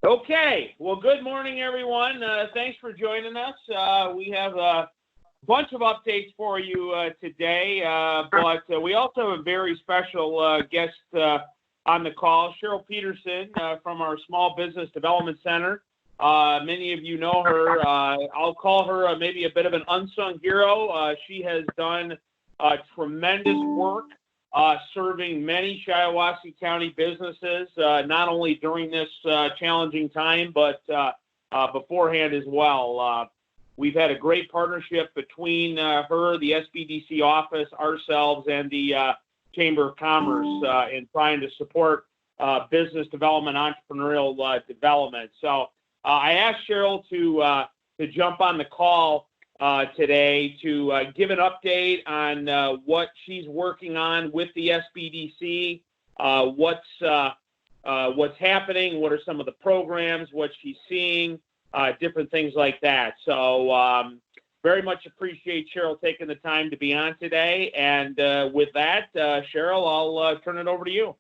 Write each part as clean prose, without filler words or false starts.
Okay. Well, good morning, everyone. Thanks for joining us. We have a bunch of updates for you today, but we also have a very special guest on the call, Cheryl Peterson from our Small Business Development Center. Many of you know her. I'll call her maybe a bit of an unsung hero. She has done tremendous work serving many Shiawassee County businesses, not only during this challenging time, but beforehand as well. We've had a great partnership between her, the SBDC office, ourselves, and the Chamber of Commerce in trying to support business development, entrepreneurial development. So I asked Cheryl to jump on the call today to give an update on what she's working on with the SBDC, what's happening, what are some of the programs, what she's seeing, different things like that. So very much appreciate Cheryl taking the time to be on today. And with that, Cheryl, I'll turn it over to you.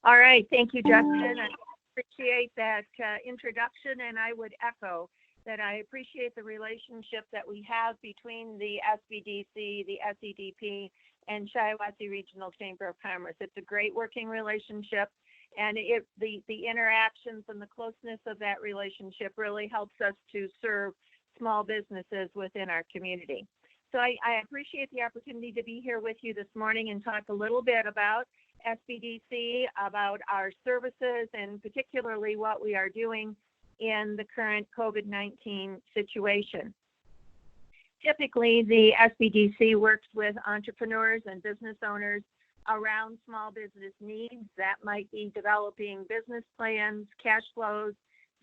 All right. Thank you, Justin. I appreciate that introduction, and I would echo that I appreciate the relationship that we have between the SBDC, the SEDP, and Shiawassee Regional Chamber of Commerce. It's a great working relationship, and the interactions and the closeness of that relationship really helps us to serve small businesses within our community. So I appreciate the opportunity to be here with you this morning and talk a little bit about SBDC, about our services, and particularly what we are doing in the current COVID-19 situation. Typically, the SBDC works with entrepreneurs and business owners around small business needs. That might be developing business plans, cash flows,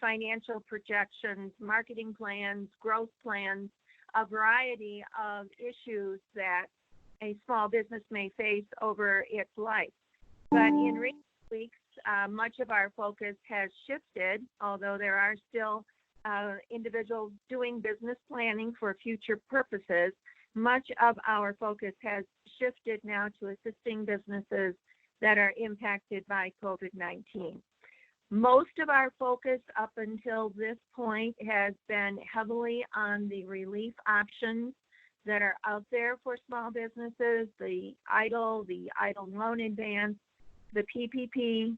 financial projections, marketing plans, growth plans, a variety of issues that a small business may face over its life. But in recent weeks, much of our focus has shifted, although there are still individuals doing business planning for future purposes. Much of our focus has shifted now to assisting businesses that are impacted by COVID-19. Most of our focus up until this point has been heavily on the relief options that are out there for small businesses, the EIDL loan advance, the PPP,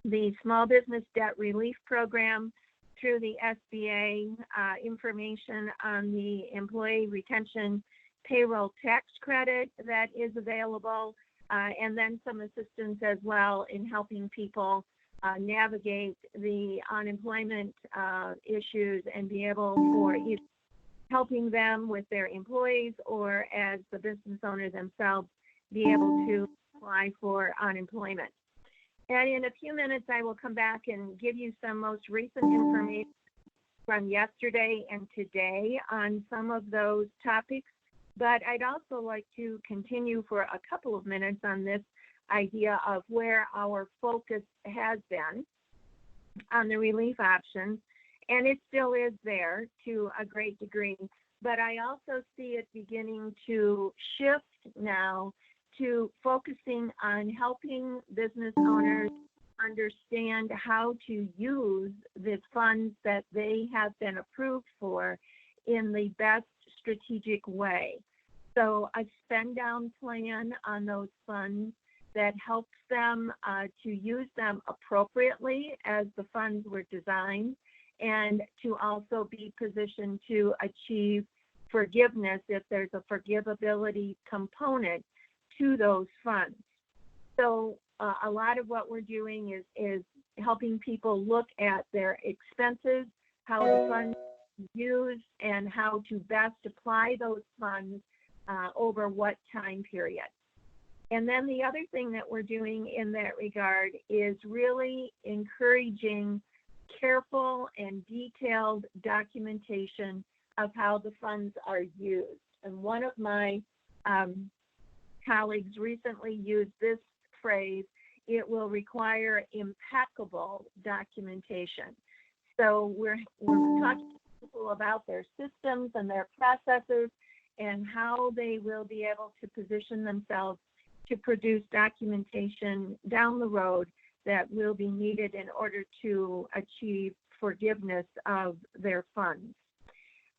the Small Business Debt Relief Program through the SBA, information on the Employee Retention Payroll Tax Credit that is available, and then some assistance as well in helping people navigate the unemployment issues and be able for either helping them with their employees or as the business owner themselves be able to apply for unemployment. And in a few minutes, I will come back and give you some most recent information from yesterday and today on some of those topics. But I'd also like to continue for a couple of minutes on this idea of where our focus has been on the relief options. And it still is there to a great degree. But I also see it beginning to shift now to focusing on helping business owners understand how to use the funds that they have been approved for in the best strategic way. So a spend down plan on those funds that helps them to use them appropriately as the funds were designed, and to also be positioned to achieve forgiveness if there's a forgivability component to those funds. So a lot of what we're doing is helping people look at their expenses, how the funds are used, and how to best apply those funds over what time period. And then the other thing that we're doing in that regard is really encouraging careful and detailed documentation of how the funds are used. And one of my colleagues recently used this phrase: it will require impeccable documentation. So we're talking to people about their systems and their processes and how they will be able to position themselves to produce documentation down the road that will be needed in order to achieve forgiveness of their funds.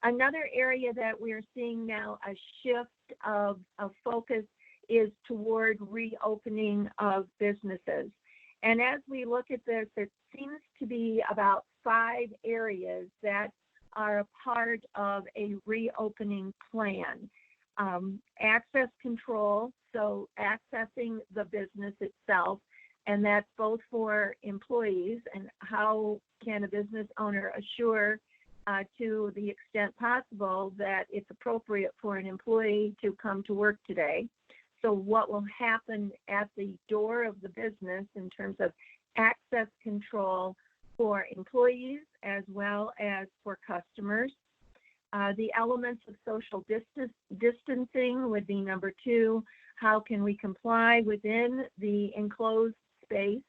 Another area that we're seeing now a shift of focus is toward reopening of businesses. And as we look at this, it seems to be about 5 areas that are a part of a reopening plan. Access control, so accessing the business itself, and that's both for employees and how can a business owner assure to the extent possible that it's appropriate for an employee to come to work today. So what will happen at the door of the business in terms of access control for employees as well as for customers. The elements of social distancing would be number 2. How can we comply within the enclosed space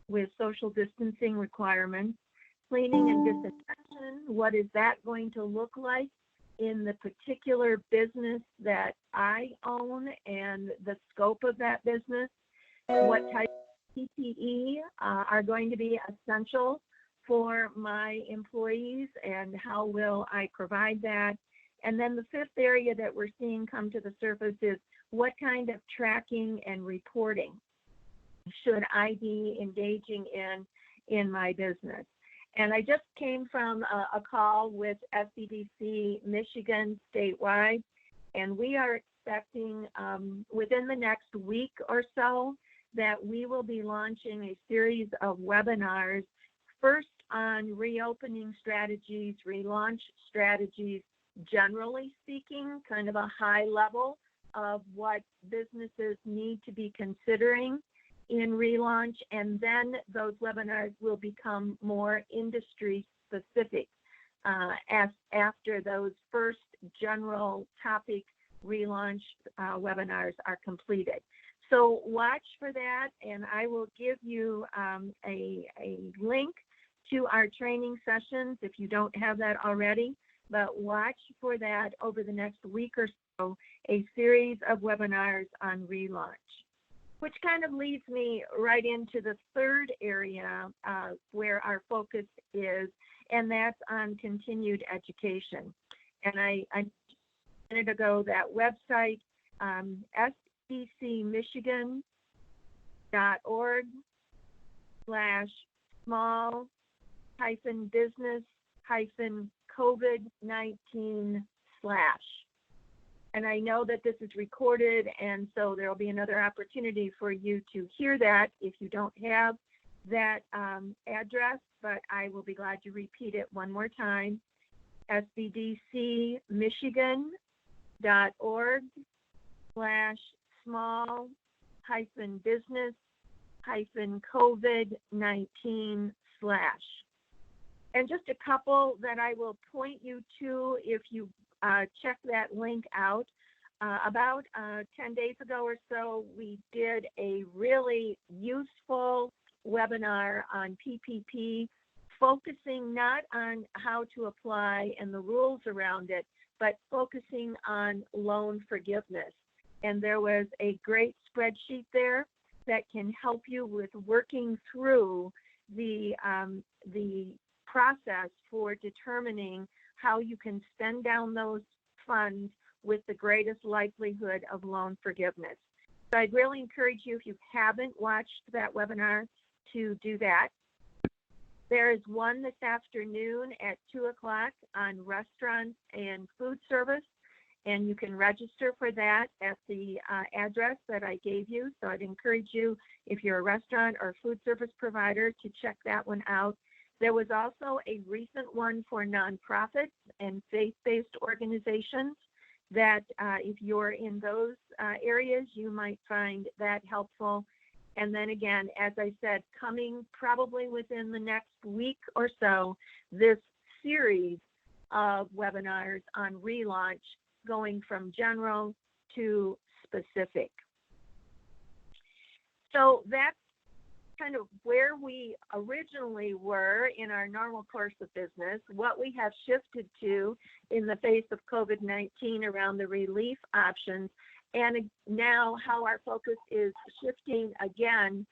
with social distancing requirements? Cleaning and disinfection, what is that going to look like in the particular business that I own and the scope of that business? What type of PPE are going to be essential for my employees, and how will I provide that? And then the 5th area that we're seeing come to the surface is what kind of tracking and reporting should I be engaging in my business? And I just came from a call with SEDP Michigan statewide, and we are expecting within the next week or so that we will be launching a series of webinars, first on reopening strategies, relaunch strategies, generally speaking, kind of a high level of what businesses need to be considering in relaunch, and then those webinars will become more industry specific after those first general topic relaunch webinars are completed. So watch for that, and I will give you a link to our training sessions if you don't have that already, but watch for that over the next week or so, a series of webinars on relaunch. Which kind of leads me right into the 3rd area where our focus is, and that's on continued education. And I a minute ago, that website, sbcmichigan.org/small-business-COVID-19/. And I know that this is recorded, and so there will be another opportunity for you to hear that if you don't have that address, but I will be glad to repeat it one more time. sbcmichigan.org/small-business-COVID-19/. And just a couple that I will point you to if you check that link out. About 10 days ago or so, we did a really useful webinar on PPP, focusing not on how to apply and the rules around it, but focusing on loan forgiveness. And there was a great spreadsheet there that can help you with working through the process for determining how you can spend down those funds with the greatest likelihood of loan forgiveness. So I'd really encourage you, if you haven't watched that webinar, to do that. There is one this afternoon at 2 o'clock on restaurants and food service, and you can register for that at the address that I gave you. So I'd encourage you, if you're a restaurant or food service provider, to check that one out. There was also a recent one for nonprofits and faith-based organizations that if you're in those areas, you might find that helpful. And then again, as I said, coming probably within the next week or so, this series of webinars on relaunch, going from general to specific. So that's kind of where we originally were in our normal course of business, what we have shifted to in the face of COVID-19 around the relief options, and now how our focus is shifting again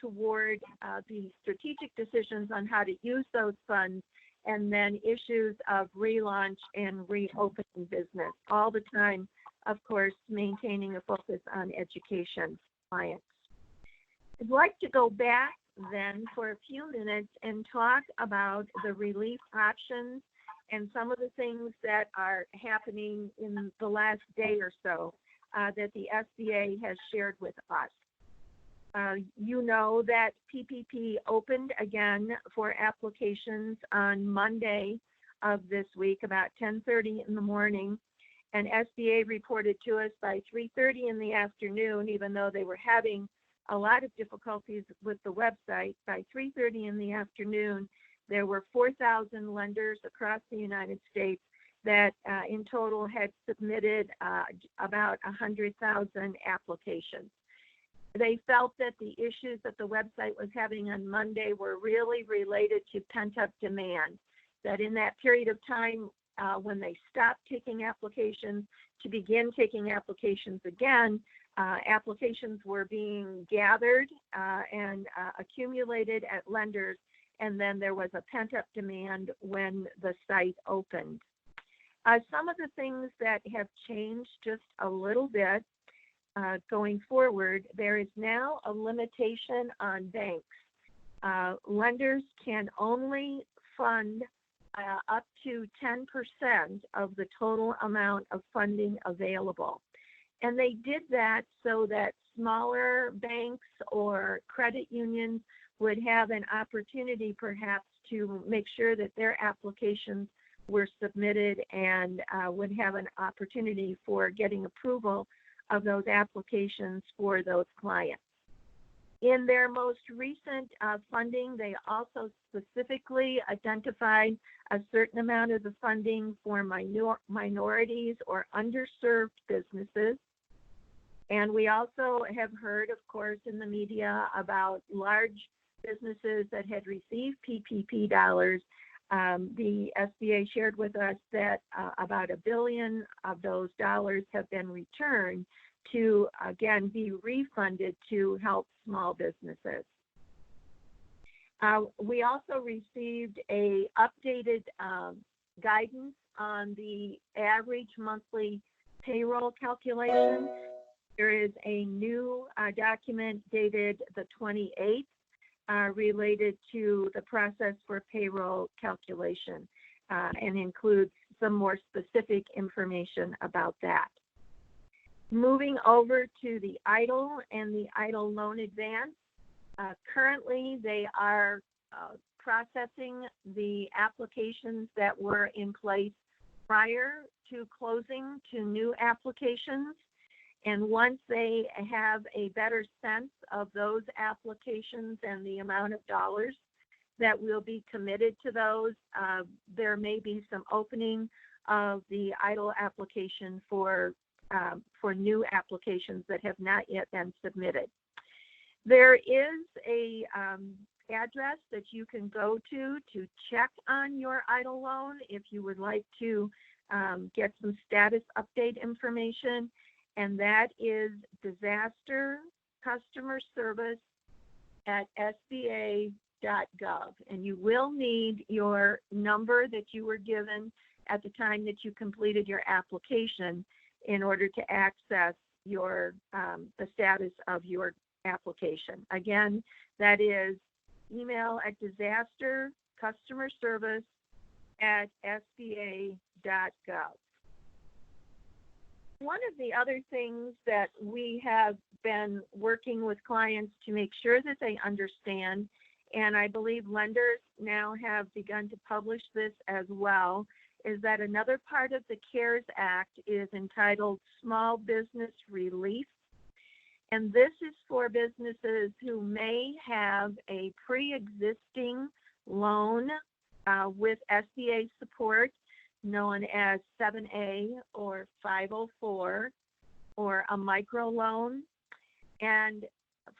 toward the strategic decisions on how to use those funds, and then issues of relaunch and reopening business, all the time, of course, maintaining a focus on education clients. I'd like to go back then for a few minutes and talk about the relief options and some of the things that are happening in the last day or so that the SBA has shared with us. You know that PPP opened again for applications on Monday of this week, about 10:30 in the morning, and SBA reported to us by 3:30 in the afternoon, even though they were having a lot of difficulties with the website. By 3:30 in the afternoon, there were 4,000 lenders across the United States that in total had submitted about 100,000 applications. They felt that the issues that the website was having on Monday were really related to pent-up demand, that in that period of time when they stopped taking applications to begin taking applications again, applications were being gathered and accumulated at lenders, and then there was a pent-up demand when the site opened. Some of the things that have changed just a little bit going forward, there is now a limitation on banks. Lenders can only fund up to 10% of the total amount of funding available. And they did that so that smaller banks or credit unions would have an opportunity perhaps to make sure that their applications were submitted and would have an opportunity for getting approval of those applications for those clients. In their most recent funding, they also specifically identified a certain amount of the funding for minorities or underserved businesses. And we also have heard, of course, in the media about large businesses that had received PPP dollars. The SBA shared with us that about $1 billion of those dollars have been returned to, again, be refunded to help small businesses. We also received a updated guidance on the average monthly payroll calculation. There is a new document dated the 28th related to the process for payroll calculation and includes some more specific information about that. Moving over to the EIDL and the EIDL loan advance. Currently, they are processing the applications that were in place prior to closing to new applications. And once they have a better sense of those applications and the amount of dollars that will be committed to those, there may be some opening of the EIDL application for new applications that have not yet been submitted. There is a address that you can go to check on your EIDL loan if you would like to get some status update information, and that is disaster customer service at sba.gov. And you will need your number that you were given at the time that you completed your application in order to access your the status of your application. Again, that is email at disaster customer service at sba.gov. One of the other things that we have been working with clients to make sure that they understand, and I believe lenders now have begun to publish this as well, is that another part of the CARES Act is entitled Small Business Relief. And this is for businesses who may have a pre-existing loan with SBA support, known as 7A or 504, or a microloan. And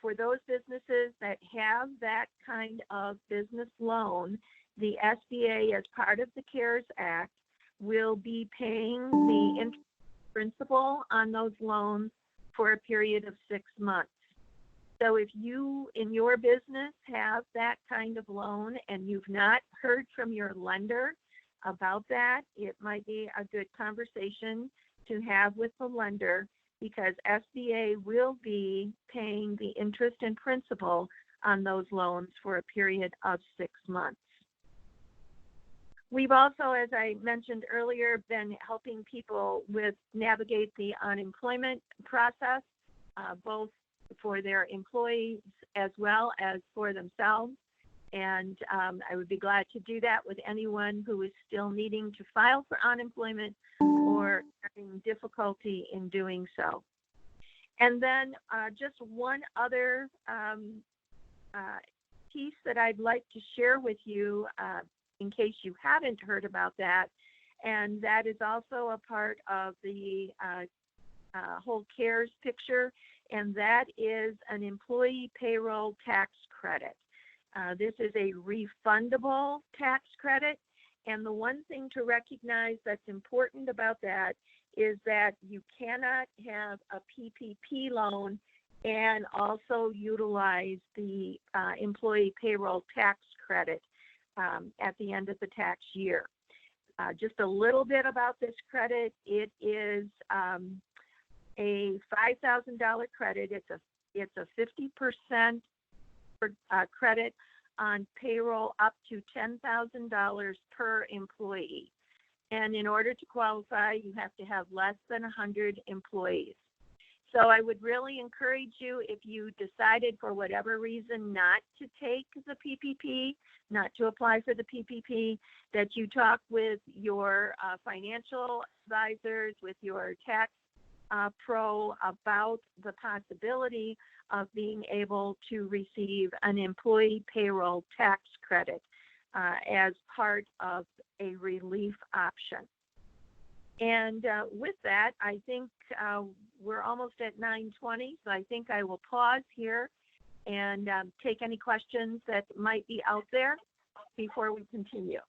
for those businesses that have that kind of business loan, the SBA, as part of the CARES Act, will be paying the interest principal on those loans for a period of 6 months. So if you in your business have that kind of loan and you've not heard from your lender about that, it might be a good conversation to have with the lender, because SBA will be paying the interest and principal on those loans for a period of 6 months. We've also, as I mentioned earlier, been helping people with navigate the unemployment process, both for their employees as well as for themselves. And I would be glad to do that with anyone who is still needing to file for unemployment or having difficulty in doing so. And then just one other piece that I'd like to share with you in case you haven't heard about that, and that is also a part of the whole CARES picture, and that is an employee payroll tax credit. This is a refundable tax credit, and the one thing to recognize that's important about that is that you cannot have a PPP loan and also utilize the employee payroll tax credit at the end of the tax year. Just a little bit about this credit. It is a $5,000 credit. It's a 50% credit on payroll up to $10,000 per employee. And in order to qualify, you have to have less than 100 employees. So I would really encourage you, if you decided for whatever reason not to take the PPP, not to apply for the PPP, that you talk with your financial advisors, with your tax pro about the possibility of being able to receive an employee payroll tax credit as part of a relief option. And with that, I think we're almost at 9:20, so I think I will pause here and take any questions that might be out there before we continue.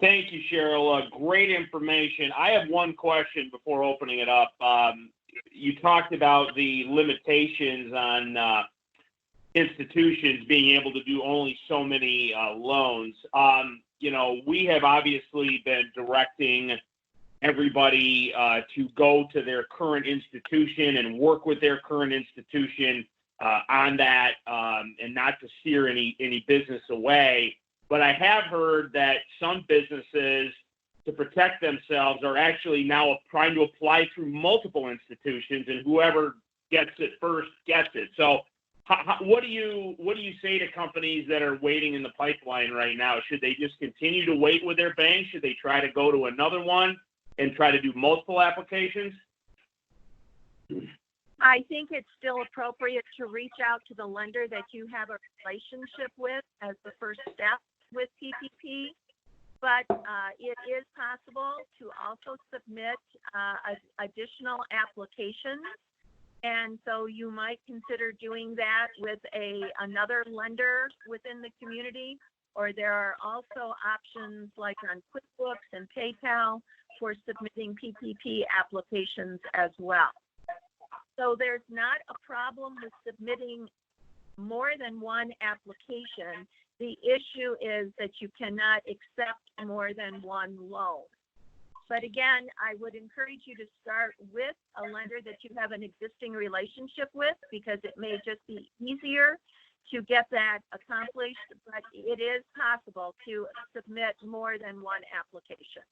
Thank you, Cheryl. Great information. I have one question before opening it up. You talked about the limitations on institutions being able to do only so many loans. We have obviously been directing everybody to go to their current institution and work with their current institution on that, and not to steer any business away. But I have heard that some businesses, to protect themselves, are actually now trying to apply through multiple institutions, and whoever gets it first gets it. So what do you say to companies that are waiting in the pipeline right now? Should they just continue to wait with their bank? Should they try to go to another one and try to do multiple applications? I think it's still appropriate to reach out to the lender that you have a relationship with as the first step with PPP. But it is possible to also submit additional applications. And so you might consider doing that with another lender within the community, or there are also options like on QuickBooks and PayPal for submitting PPP applications as well. So there's not a problem with submitting more than one application. The issue is that you cannot accept more than one loan. But again, I would encourage you to start with a lender that you have an existing relationship with, because it may just be easier to get that accomplished, but it is possible to submit more than one application.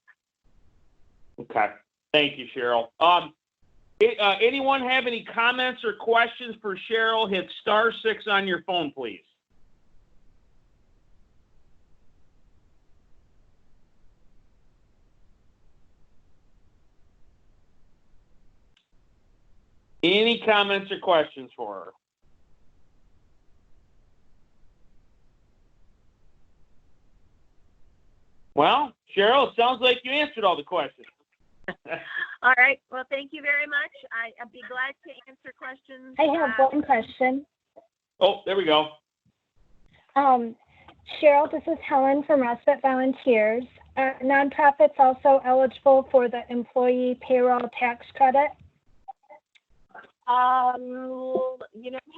Okay. Thank you, Cheryl. Anyone have any comments or questions for Cheryl? Hit *6 on your phone, please. Any comments or questions for her? Well, Cheryl, it sounds like you answered all the questions. All right. Well, thank you very much. I'd be glad to answer questions. I have one question. Oh, there we go. Cheryl, this is Helen from Respite Volunteers. Are nonprofits also eligible for the employee payroll tax credit?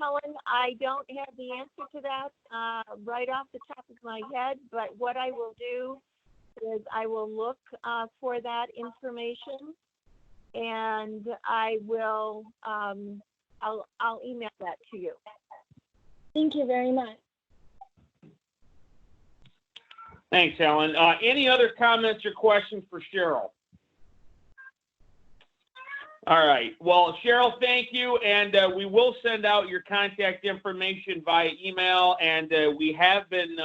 Helen, I don't have the answer to that right off the top of my head, but what I will do is I will look for that information, and I will I'll email that to you. Thank you very much. Thanks, Helen. Any other comments or questions for Cheryl? All right. Well, Cheryl, thank you. And we will send out your contact information via email. And we have been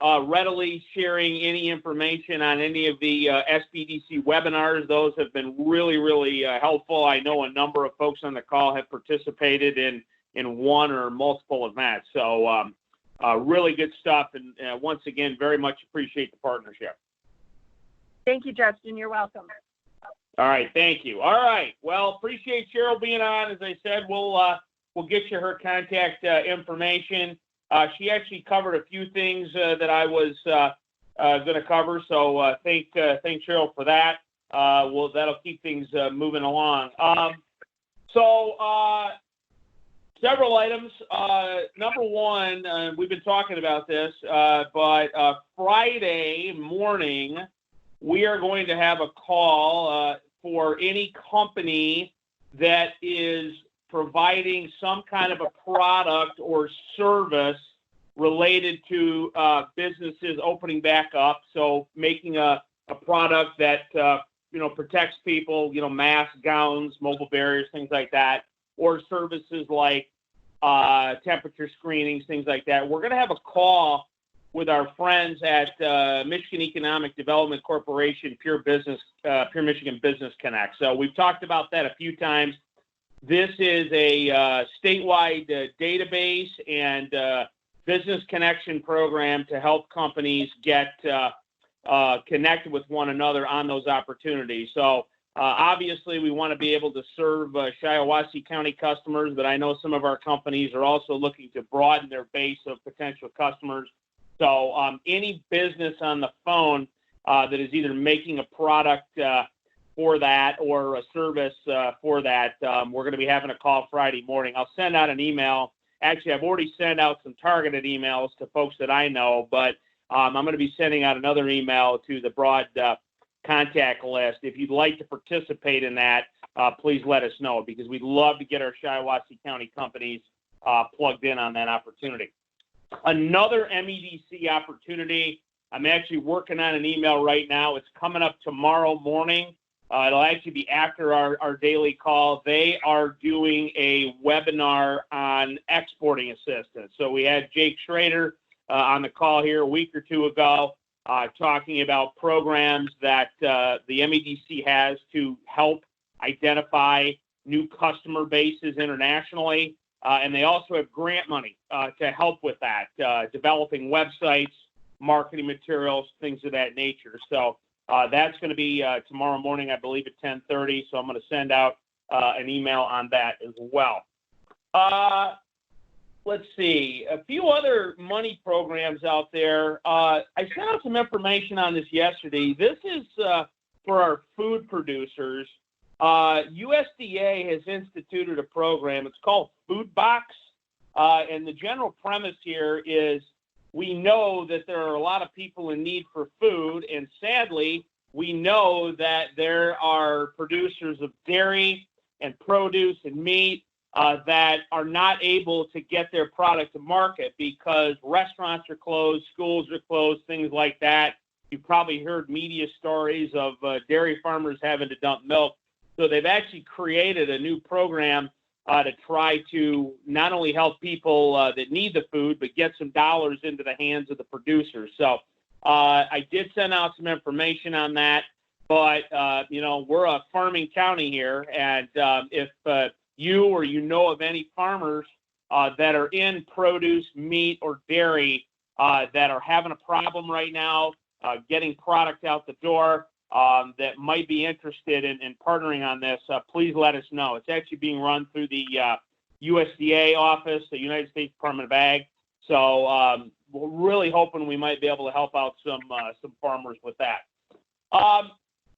readily sharing any information on any of the SBDC webinars. Those have been really, really helpful. I know a number of folks on the call have participated in one or multiple events. So really good stuff. And once again, very much appreciate the partnership. Thank you, Justin. You're welcome. All right, thank you. All right, well, appreciate Cheryl being on. As I said, we'll get you her contact information. She actually covered a few things that I was going to cover, so thank Cheryl for that. That'll keep things moving along. Several items. Number one, we've been talking about this, but Friday morning, we are going to have a call for any company that is providing some kind of a product or service related to businesses opening back up. So making a product that protects people, masks, gowns, mobile barriers, things like that, or services like temperature screenings, things like that. We're going to have a call with our friends at Michigan Economic Development Corporation, Pure Michigan Business Connect. So we've talked about that a few times. This is a statewide database and business connection program to help companies get connected with one another on those opportunities. So obviously, we want to be able to serve Shiawassee County customers, but I know some of our companies are also looking to broaden their base of potential customers. So any business on the phone that is either making a product for that or a service for that, we're going to be having a call Friday morning. I'll send out an email. Actually, I've already sent out some targeted emails to folks that I know, but I'm going to be sending out another email to the broad contact list. If you'd like to participate in that, please let us know, because we'd love to get our Shiawassee County companies plugged in on that opportunity. Another MEDC opportunity, I'm actually working on an email right now. It's coming up tomorrow morning. It'll actually be after our daily call. They are doing a webinar on exporting assistance. So we had Jake Schrader on the call here a week or two ago talking about programs that the MEDC has to help identify new customer bases internationally. And they also have grant money to help with that, developing websites, marketing materials, things of that nature. So that's going to be tomorrow morning, I believe, at 10:30. So I'm going to send out an email on that as well. Let's see. A few other money programs out there. I sent out some information on this yesterday. This is for our food producers. USDA has instituted a program. It's called Food Box. And the general premise here is we know that there are a lot of people in need for food. And sadly, we know that there are producers of dairy and produce and meat that are not able to get their product to market because restaurants are closed, schools are closed, things like that. You've probably heard media stories of dairy farmers having to dump milk. So they've actually created a new program to try to not only help people that need the food, but get some dollars into the hands of the producers. So I did send out some information on that, but, we're a farming county here. And if you or you know of any farmers that are in produce, meat, or dairy that are having a problem right now getting product out the door, that might be interested in partnering on this, please let us know. It's actually being run through the USDA office, the United States Department of Ag. So we're really hoping we might be able to help out some farmers with that.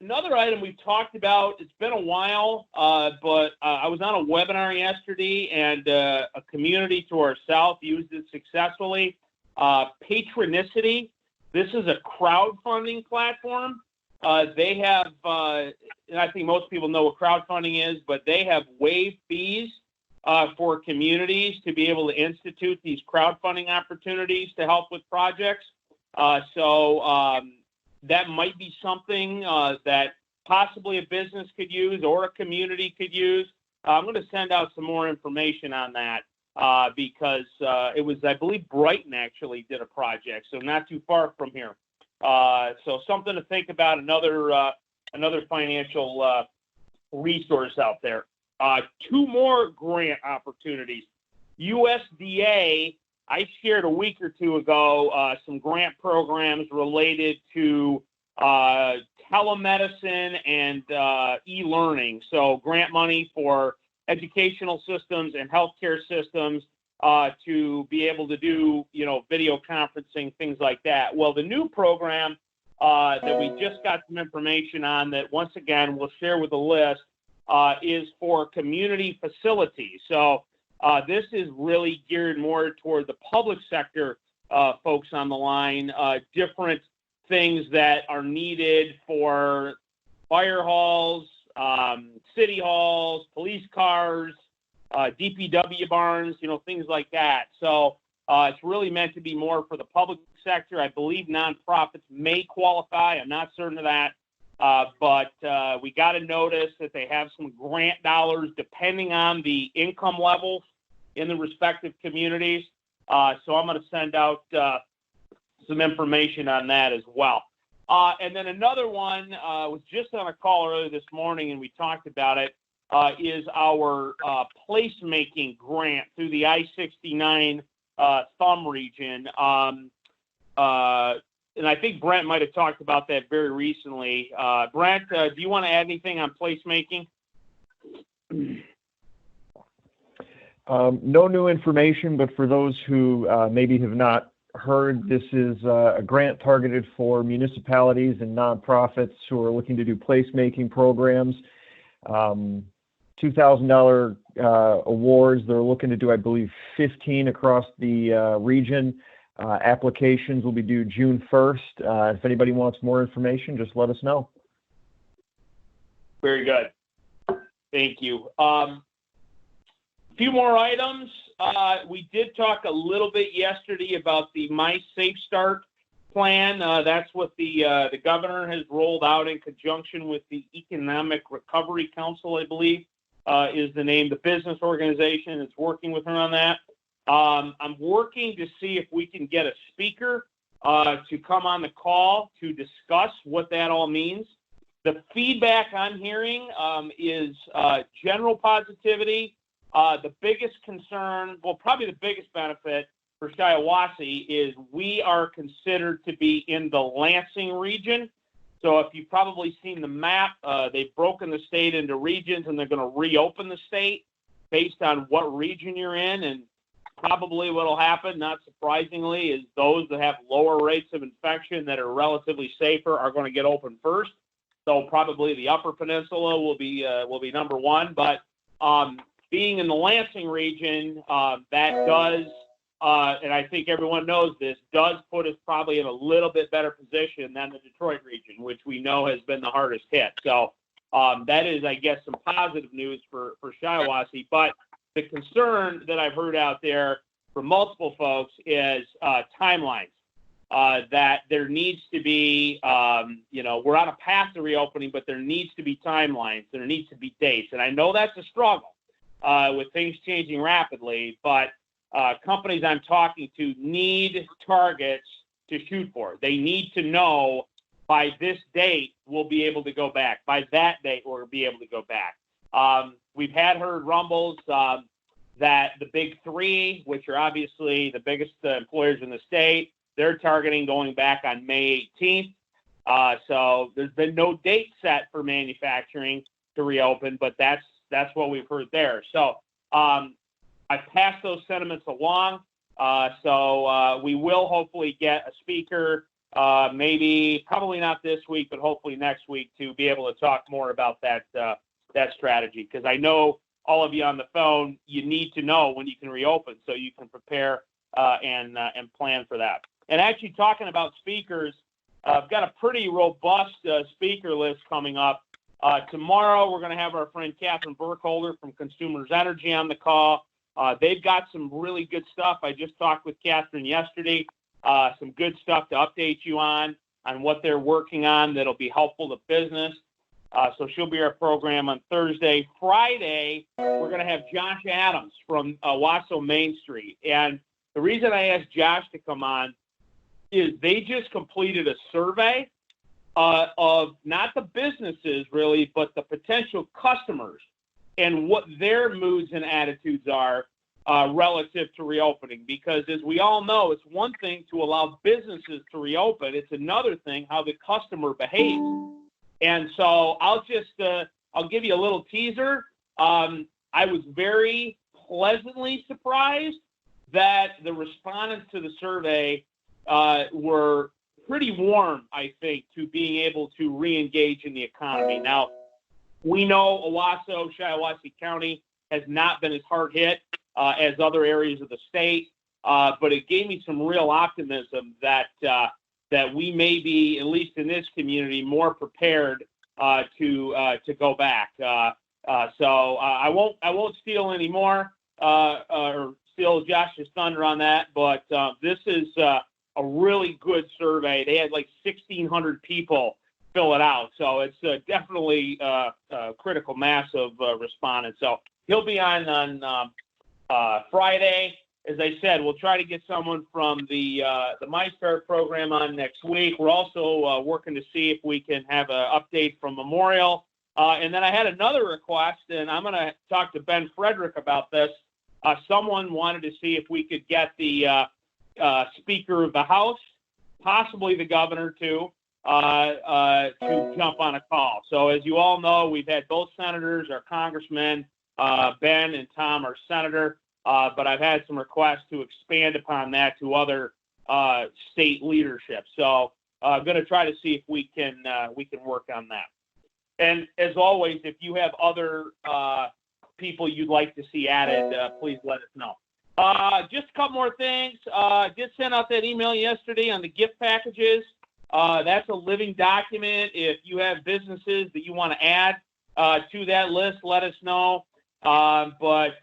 Another item we've talked about, it's been a while, but I was on a webinar yesterday, and a community to our south used it successfully. Patronicity. This is a crowdfunding platform. They have, and I think most people know what crowdfunding is, but they have waived fees for communities to be able to institute these crowdfunding opportunities to help with projects. So that might be something that possibly a business could use or a community could use. I'm going to send out some more information on that because it was, I believe, Brighton actually did a project, so not too far from here. So something to think about, another financial resource out there. Two more grant opportunities. USDA, I shared a week or two ago some grant programs related to telemedicine and e-learning. So grant money for educational systems and healthcare systems to be able to do, video conferencing, things like that. Well, the new program that we just got some information on that, once again, we'll share with the list, is for community facilities. So this is really geared more toward the public sector folks on the line, different things that are needed for fire halls, city halls, police cars, DPW barns, things like that. So it's really meant to be more for the public sector. I believe nonprofits may qualify. I'm not certain of that. But we got a notice that they have some grant dollars depending on the income levels in the respective communities. So I'm going to send out some information on that as well. And then another one was just on a call earlier this morning, and we talked about it, is our placemaking grant through the I-69 thumb region. And I think Brent might have talked about that very recently. Brent, do you want to add anything on placemaking? No new information, but for those who maybe have not heard, this is a grant targeted for municipalities and nonprofits who are looking to do placemaking programs. $2,000 awards. They're looking to do, I believe, 15 across the region. Applications will be due June 1st. If anybody wants more information, just let us know. Very good. Thank you. A few more items. We did talk a little bit yesterday about the My Safe Start plan. That's what the governor has rolled out in conjunction with the Economic Recovery Council, I believe, is the name, the business organization that's working with her on that. I'm working to see if we can get a speaker to come on the call to discuss what that all means. The feedback I'm hearing is general positivity. The biggest concern, well, probably the biggest benefit for Shiawassee is we are considered to be in the Lansing region. So if you've probably seen the map, they've broken the state into regions, and they're going to reopen the state based on what region you're in. And probably what will happen, not surprisingly, is those that have lower rates of infection that are relatively safer are going to get open first. So probably the Upper Peninsula will be number one. But being in the Lansing region, that does, and I think everyone knows this, does put us probably in a little bit better position than the Detroit region, which we know has been the hardest hit. So that is, I guess, some positive news for Shiawassee. But the concern that I've heard out there from multiple folks is timelines. That there needs to be, we're on a path to reopening, but there needs to be timelines. There needs to be dates. And I know that's a struggle with things changing rapidly, but companies I'm talking to need targets to shoot for. They need to know by this date we'll be able to go back. By that date we'll be able to go back. We've heard rumbles that the big three, which are obviously the biggest employers in the state, they're targeting going back on May 18th. So there's been no date set for manufacturing to reopen, but that's what we've heard there. So I've passed those sentiments along. So we will hopefully get a speaker maybe probably not this week, but hopefully next week to be able to talk more about that strategy. Because I know all of you on the phone, you need to know when you can reopen so you can prepare and plan for that. And actually, talking about speakers, I've got a pretty robust speaker list coming up. Tomorrow, we're going to have our friend Catherine Burkholder from Consumers Energy on the call. They've got some really good stuff. I just talked with Catherine yesterday. Some good stuff to update you on what they're working on that'll be helpful to business. So she'll be our program on Thursday. Friday, we're going to have Josh Adams from Wasso Main Street. And the reason I asked Josh to come on is they just completed a survey of not the businesses really, but the potential customers and what their moods and attitudes are relative to reopening. Because as we all know, it's one thing to allow businesses to reopen. It's another thing how the customer behaves. And so I'll give you a little teaser. I was very pleasantly surprised that the respondents to the survey were pretty warm, I think, to being able to re-engage in the economy. Now, we know Owasso, Shiawassee County has not been as hard hit as other areas of the state, but it gave me some real optimism that we may be, at least in this community, more prepared to go back. So I won't steal any more or steal Josh's thunder on that, but this is a really good survey. They had like 1,600 people fill it out, so it's definitely a critical mass of respondents. So he'll be on Friday. As I said, we'll try to get someone from the MyStart program on next week. We're also working to see if we can have an update from Memorial. And then I had another request, and I'm going to talk to Ben Frederick about this. Someone wanted to see if we could get the Speaker of the House, possibly the governor too, to jump on a call. So as you all know, we've had both senators, our congressmen, Ben and Tom, our senator. But I've had some requests to expand upon that to other state leadership. So I'm going to try to see if we can work on that. And as always, if you have other people you'd like to see added, please let us know. Just a couple more things. Did send out that email yesterday on the gift packages. That's a living document. If you have businesses that you want to add to that list, let us know. But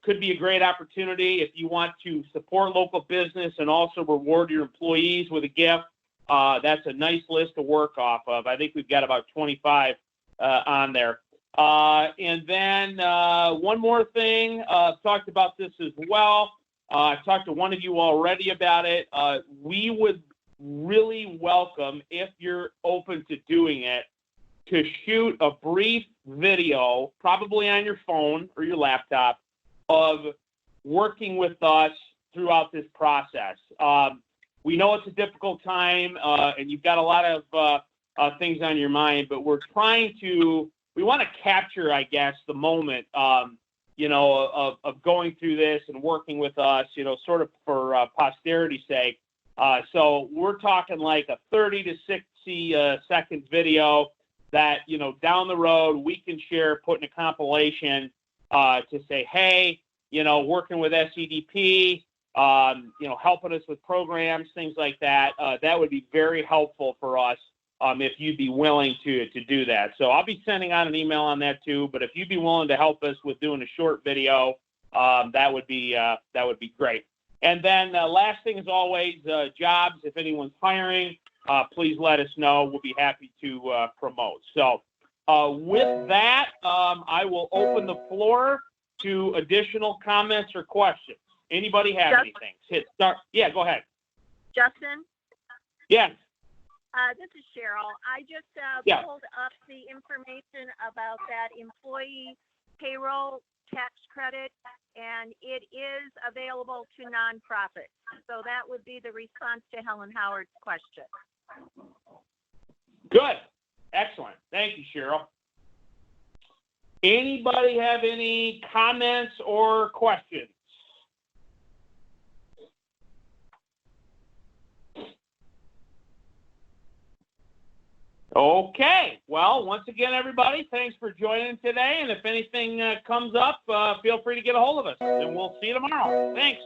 could be a great opportunity if you want to support local business and also reward your employees with a gift. That's a nice list to work off of. I think we've got about 25 on there. And then one more thing, I've talked about this as well. I've talked to one of you already about it. We would really welcome, if you're open to doing it, to shoot a brief video, probably on your phone or your laptop, of working with us throughout this process. We know it's a difficult time, and you've got a lot of things on your mind, but we want to capture, I guess, the moment, of going through this and working with us, sort of for posterity's sake. So we're talking like a 30 to 60 second video that, down the road we can share, put in a compilation to say, hey, working with SEDP, helping us with programs, things like that. That would be very helpful for us if you'd be willing to do that. So I'll be sending out an email on that too. But if you'd be willing to help us with doing a short video, that would be great. And then last thing, as always, jobs. If anyone's hiring, please let us know. We'll be happy to promote. So with that, I will open the floor to additional comments or questions. Anybody have anything? Hit start. Yeah, go ahead. Justin? Yes. This is Cheryl. I just pulled up the information about that employee payroll tax credit, and it is available to nonprofits. So that would be the response to Helen Howard's question. Good. Excellent. Thank you, Cheryl. Anybody have any comments or questions? Okay. Well, once again, everybody, thanks for joining today. And if anything comes up, feel free to get a hold of us. And we'll see you tomorrow. Thanks.